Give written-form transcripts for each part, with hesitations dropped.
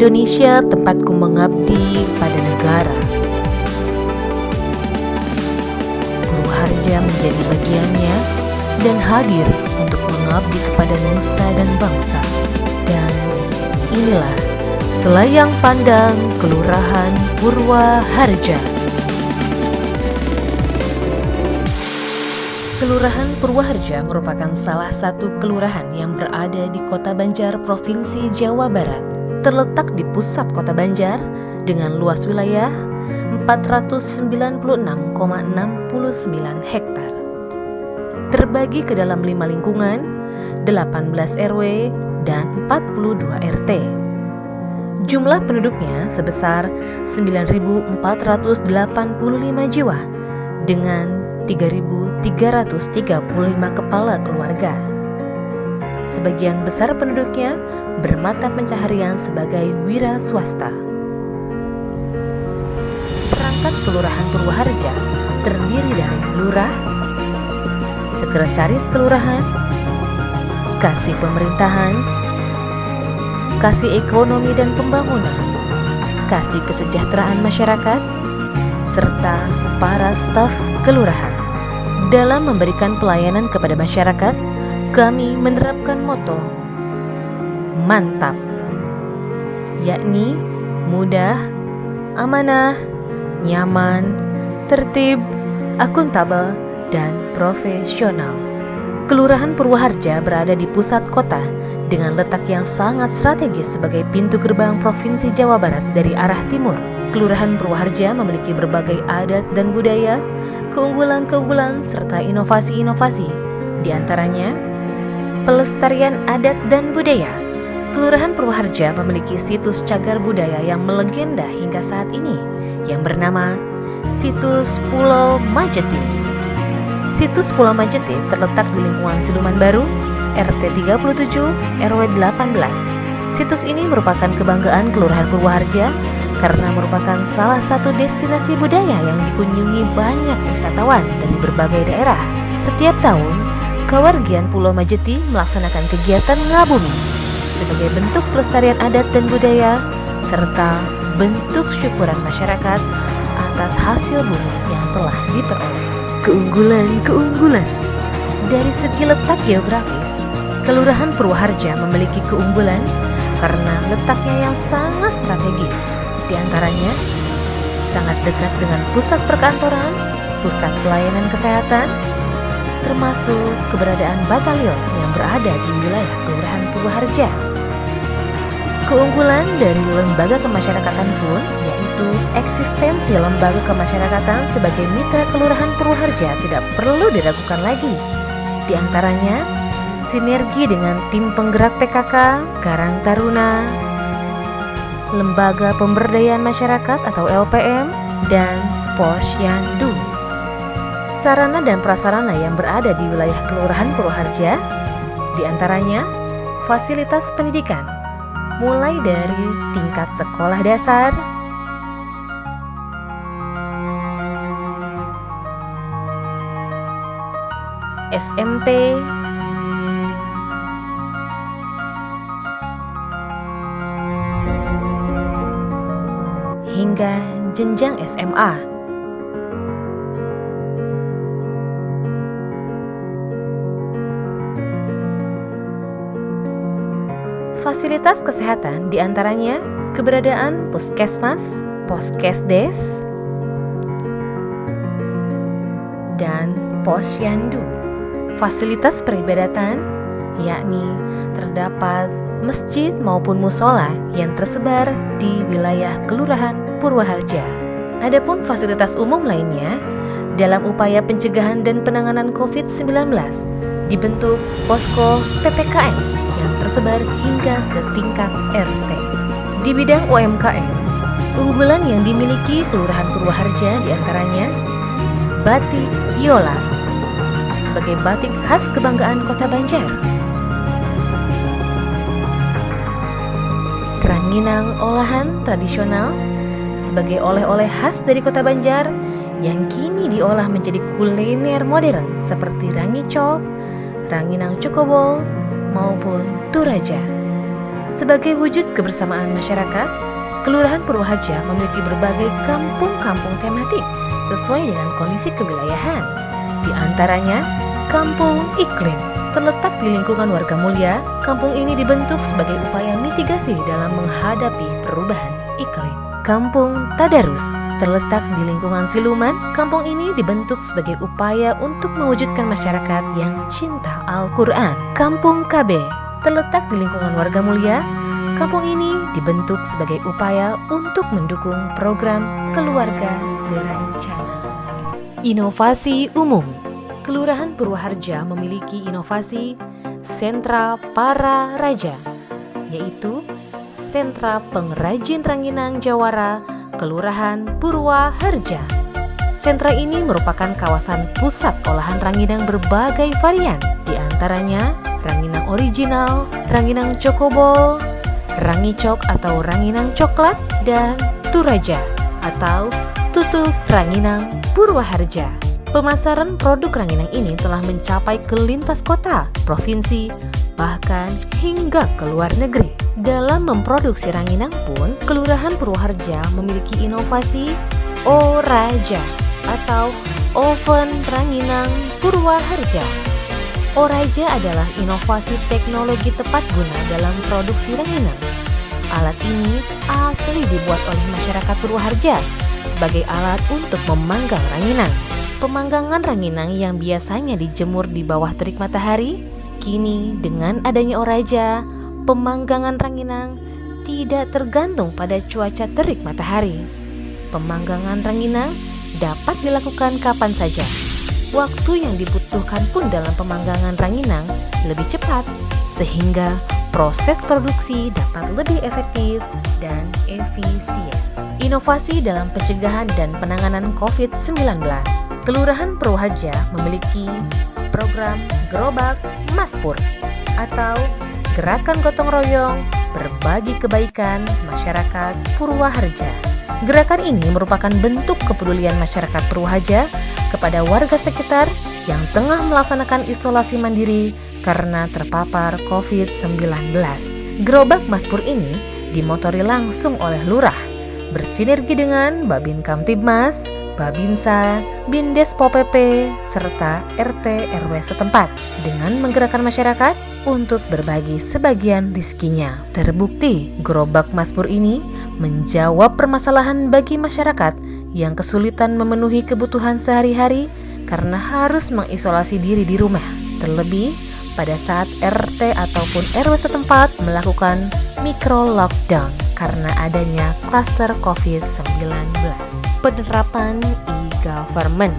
Indonesia tempatku mengabdi pada negara. Purwaharja menjadi bagiannya dan hadir untuk mengabdi kepada nusa dan bangsa. Dan inilah Selayang Pandang Kelurahan Purwaharja. Kelurahan Purwaharja merupakan salah satu kelurahan yang berada di Kota Banjar, Provinsi Jawa Barat. Terletak di pusat Kota Banjar dengan luas wilayah 496,69 hektar. Terbagi ke dalam 5 lingkungan, 18 RW, dan 42 RT. Jumlah penduduknya sebesar 9.485 jiwa dengan 3.335 kepala keluarga. Sebagian besar penduduknya bermata pencaharian sebagai wira swasta. Perangkat Kelurahan Purwaharja terdiri dari lurah, sekretaris kelurahan, kasih pemerintahan, kasih ekonomi dan pembangunan, kasih kesejahteraan masyarakat, serta para staf kelurahan. Dalam memberikan pelayanan kepada masyarakat, kami menerapkan moto mantap, yakni mudah, amanah, nyaman, tertib, akuntabel, dan profesional. Kelurahan Purwaharja berada di pusat kota dengan letak yang sangat strategis sebagai pintu gerbang Provinsi Jawa Barat dari arah timur. Kelurahan Purwaharja memiliki berbagai adat dan budaya, keunggulan-keunggulan, serta inovasi-inovasi. Di antaranya, pelestarian adat dan budaya. Kelurahan Purwaharja memiliki situs cagar budaya yang melegenda hingga saat ini, yang bernama Situs Pulau Majeti. Situs Pulau Majeti terletak di lingkungan Siluman Baru, RT 37, RW 18. Situs ini merupakan kebanggaan Kelurahan Purwaharja karena merupakan salah satu destinasi budaya yang dikunjungi banyak wisatawan dari berbagai daerah. Setiap tahun, Kawargian Pulau Majeti melaksanakan kegiatan ngabumi sebagai bentuk pelestarian adat dan budaya serta bentuk syukuran masyarakat atas hasil bumi yang telah diperoleh. Keunggulan-keunggulan dari segi letak geografis, Kelurahan Purwaharja memiliki keunggulan karena letaknya yang sangat strategis. Di antaranya, sangat dekat dengan pusat perkantoran, pusat pelayanan kesehatan, termasuk keberadaan batalion yang berada di wilayah Kelurahan Purwaharja. Keunggulan dari lembaga kemasyarakatan pun yaitu eksistensi lembaga kemasyarakatan sebagai mitra Kelurahan Purwaharja tidak perlu diragukan lagi. Di antaranya, sinergi dengan tim penggerak PKK, Karang Taruna, Lembaga Pemberdayaan Masyarakat atau LPM, dan Posyandu. Sarana dan prasarana yang berada di wilayah Kelurahan Purwaharja, di antaranya fasilitas pendidikan, mulai dari tingkat sekolah dasar, SMP, hingga jenjang SMA. Fasilitas kesehatan diantaranya keberadaan puskesmas, poskesdes, dan posyandu. Fasilitas peribadatan, yakni terdapat masjid maupun musola yang tersebar di wilayah Kelurahan Purwaharja. Adapun fasilitas umum lainnya, dalam upaya pencegahan dan penanganan COVID-19, dibentuk posko PPKM yang tersebar hingga ke tingkat RT. Di bidang UMKM, unggulan yang dimiliki Kelurahan Purwaharja diantaranya batik Yola sebagai batik khas kebanggaan Kota Banjar, ranginang olahan tradisional sebagai oleh-oleh khas dari kota Banjar yang kini diolah menjadi kuliner modern seperti rangicok, ranginang cokobol, maupun turaja. Sebagai wujud kebersamaan masyarakat, Kelurahan Purwaharja memiliki berbagai kampung-kampung tematik sesuai dengan kondisi kewilayahan. Di antaranya, Kampung Iklim. Terletak di lingkungan warga mulia, kampung ini dibentuk sebagai upaya mitigasi dalam menghadapi perubahan iklim. Kampung Tadarus. Terletak di lingkungan Siluman, kampung ini dibentuk sebagai upaya untuk mewujudkan masyarakat yang cinta Al-Quran. Kampung KB. Terletak di lingkungan warga mulia, kampung ini dibentuk sebagai upaya untuk mendukung program keluarga berencana. Inovasi umum. Kelurahan Purwaharja memiliki inovasi Sentra Para Raja, yaitu Sentra Pengrajin Ranginang Jawara Kelurahan Purwaharja. Sentra ini merupakan kawasan pusat olahan ranginang berbagai varian, di antaranya ranginang original, ranginang cokobol, rangicok atau ranginang coklat, dan turaja atau tutuk ranginang Purwaharja. Pemasaran produk ranginang ini telah mencapai ke lintas kota, provinsi, bahkan hingga ke luar negeri. Dalam memproduksi ranginang pun, Kelurahan Purwaharja memiliki inovasi Oraja atau Oven Ranginang Purwaharja. Oraja adalah inovasi teknologi tepat guna dalam produksi ranginang. Alat ini asli dibuat oleh masyarakat Purwaharja sebagai alat untuk memanggang ranginang. Pemanggangan ranginang yang biasanya dijemur di bawah terik matahari, kini dengan adanya Oraja, pemanggangan ranginang tidak tergantung pada cuaca terik matahari. Pemanggangan ranginang dapat dilakukan kapan saja. Waktu yang dibutuhkan pun dalam pemanggangan ranginang lebih cepat, sehingga proses produksi dapat lebih efektif dan efisien. Inovasi dalam pencegahan dan penanganan COVID-19. Kelurahan Purwaharja memiliki program Gerobak Maspur atau Gerakan Gotong Royong Berbagi Kebaikan Masyarakat Purwaharja. Gerakan ini merupakan bentuk kepedulian masyarakat Purwaharja kepada warga sekitar yang tengah melaksanakan isolasi mandiri karena terpapar COVID-19. Gerobak Maspur ini dimotori langsung oleh lurah, bersinergi dengan Babin Kamtibmas, Babinsa, Bindes Pol PP, serta RT RW setempat dengan menggerakkan masyarakat untuk berbagi sebagian rezekinya. Terbukti, gerobak Maspur ini menjawab permasalahan bagi masyarakat yang kesulitan memenuhi kebutuhan sehari-hari karena harus mengisolasi diri di rumah. Terlebih pada saat RT ataupun RW setempat melakukan micro lockdown karena adanya klaster COVID-19. Penerapan e-government.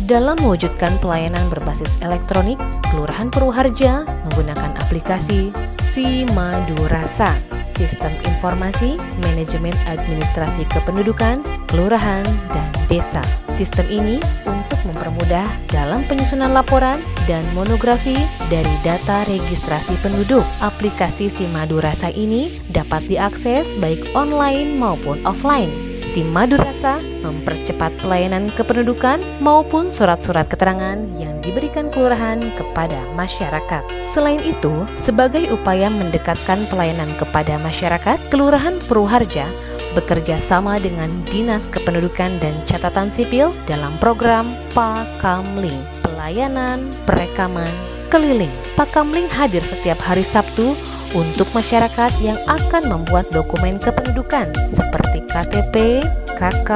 Dalam mewujudkan pelayanan berbasis elektronik, Kelurahan Purwaharja menggunakan aplikasi SiMaduRasa, Sistem Informasi Manajemen Administrasi Kependudukan, Kelurahan, dan Desa. Sistem ini untuk mempermudah dalam penyusunan laporan dan monografi dari data registrasi penduduk. Aplikasi SiMaduRasa ini dapat diakses baik online maupun offline. SiMaduRasa mempercepat pelayanan kependudukan maupun surat-surat keterangan yang diberikan kelurahan kepada masyarakat. Selain itu, sebagai upaya mendekatkan pelayanan kepada masyarakat, Kelurahan Purwaharja bekerja sama dengan Dinas Kependudukan dan Catatan Sipil dalam program Pakamling, pelayanan perekaman keliling. Pakamling hadir setiap hari Sabtu untuk masyarakat yang akan membuat dokumen kependudukan seperti KTP, KK,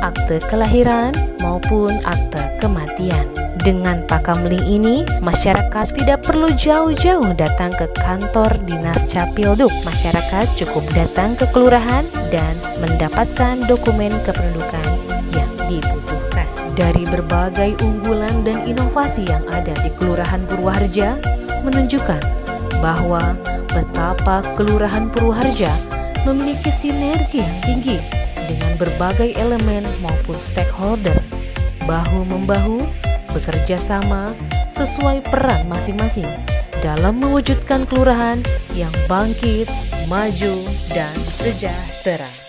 akte kelahiran, maupun akte kematian. Dengan Pakamling ini, masyarakat tidak perlu jauh-jauh datang ke kantor Dinas Capilduk. Masyarakat cukup datang ke kelurahan dan mendapatkan dokumen kependudukan yang dibutuhkan. Dari berbagai unggulan dan inovasi yang ada di Kelurahan Purwaharja menunjukkan bahwa betapa Kelurahan Purwaharja memiliki sinergi yang tinggi dengan berbagai elemen maupun stakeholder, bahu-membahu bekerja sama sesuai peran masing-masing dalam mewujudkan kelurahan yang bangkit, maju, dan sejahtera.